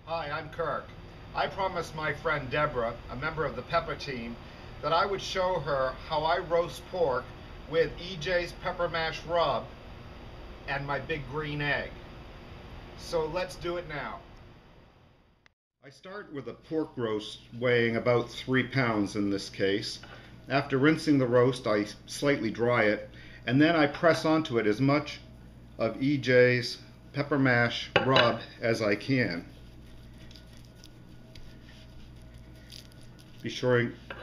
Hi, I'm Kirk. I promised my friend Deborah, a member of the Pepper team, that I would show her how I roast pork with EJ's pepper mash rub and my big green egg. So let's do it now. I start with a pork roast weighing about 3 pounds in this case. After rinsing the roast, I slightly dry it, and then I press onto it as much of EJ's pepper mash rub as I can.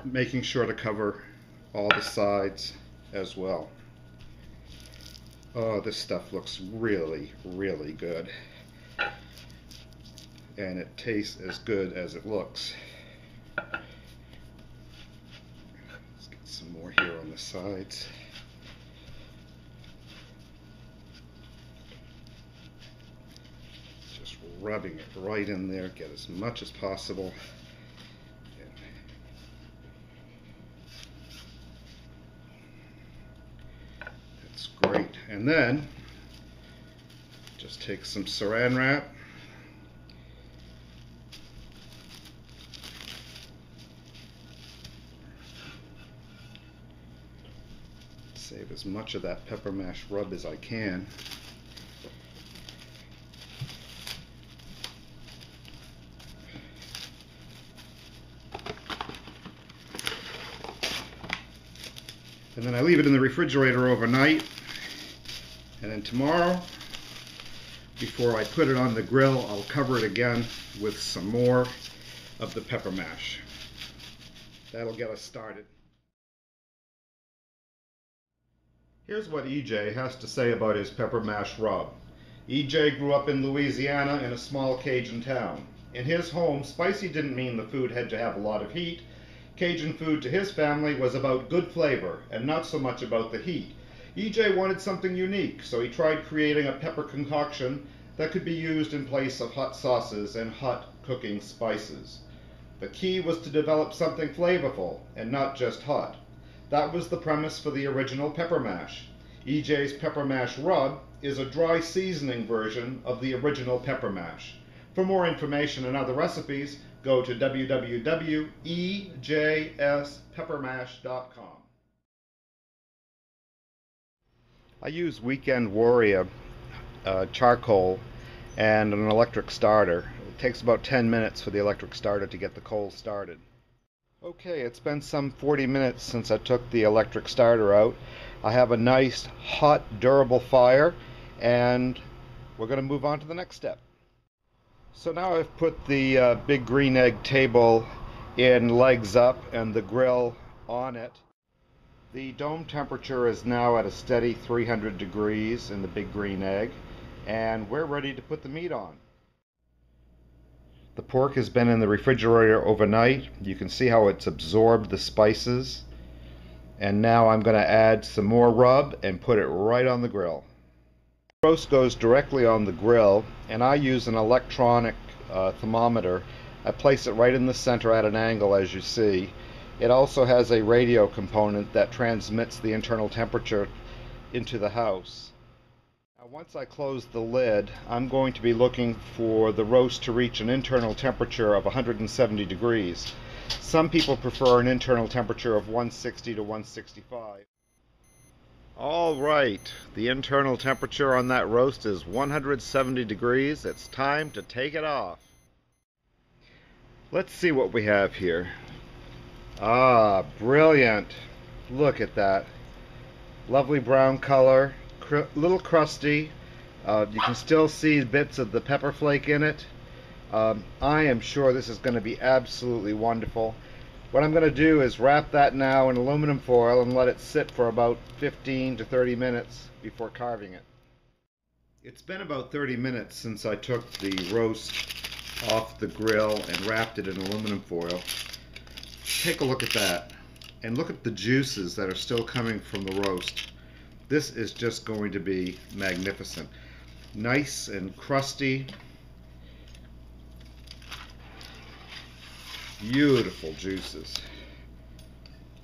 Making sure to cover all the sides as well. Oh, this stuff looks really, really good. And it tastes as good as it looks. Let's get some more here on the sides. Just rubbing it right in there, get as much as possible. That's great. And then just take some saran wrap. Save as much of that pepper mash rub as I can. And then I leave it in the refrigerator overnight. And then tomorrow, before I put it on the grill, I'll cover it again with some more of the pepper mash. That'll get us started. Here's what EJ has to say about his pepper mash rub. EJ grew up in Louisiana in a small Cajun town. In his home, spicy didn't mean the food had to have a lot of heat. Cajun food to his family was about good flavor and not so much about the heat. EJ wanted something unique, so he tried creating a pepper concoction that could be used in place of hot sauces and hot cooking spices. The key was to develop something flavorful and not just hot. That was the premise for the original pepper mash. EJ's pepper mash rub is a dry seasoning version of the original pepper mash. For more information and other recipes, go to www.ejspeppermash.com. I use Weekend Warrior charcoal and an electric starter. It takes about 10 minutes for the electric starter to get the coal started. Okay, it's been some 40 minutes since I took the electric starter out. I have a nice, hot, durable fire, and we're going to move on to the next step. So now I've put the big green egg table in legs up and the grill on it. The dome temperature is now at a steady 300 degrees in the big green egg, and we're ready to put the meat on. The pork has been in the refrigerator overnight. You can see how it's absorbed the spices. And now I'm going to add some more rub and put it right on the grill. The roast goes directly on the grill, and I use an electronic thermometer. I place it right in the center at an angle, as you see. It also has a radio component that transmits the internal temperature into the house. Now, once I close the lid, I'm going to be looking for the roast to reach an internal temperature of 170 degrees. Some people prefer an internal temperature of 160 to 165. All right, the internal temperature on that roast is 170 degrees. It's time to take it off. Let's see what we have here. Ah, brilliant. Look at that. Lovely brown color, little crusty. You can still see bits of the pepper flake in it. I am sure this is going to be absolutely wonderful. What I'm going to do is wrap that now in aluminum foil and let it sit for about 15 to 30 minutes before carving it. It's been about 30 minutes since I took the roast off the grill and wrapped it in aluminum foil. Take a look at that, and look at the juices that are still coming from the roast. This is just going to be magnificent. Nice and crusty. Beautiful juices.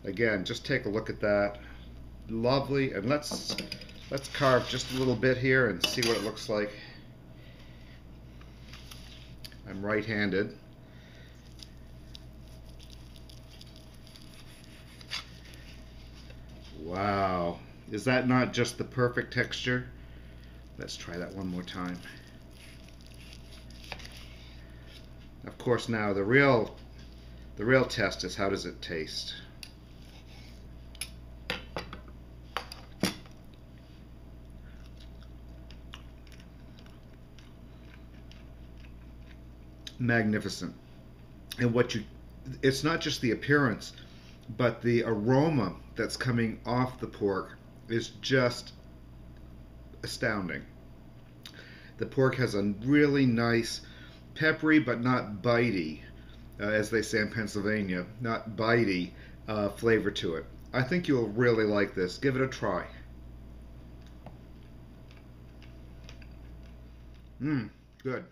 Again, just take a look at that. Lovely. And let's carve just a little bit here and see what it looks like. I'm right-handed. Wow. Is that not just the perfect texture? Let's try that one more time. Of course, now the real test is, how does it taste? Magnificent. And it's not just the appearance, but the aroma that's coming off the pork is just astounding. The pork has a really nice, peppery but not bitey, as they say in Pennsylvania, not bitey flavor to it. I think you'll really like this. Give it a try. Good.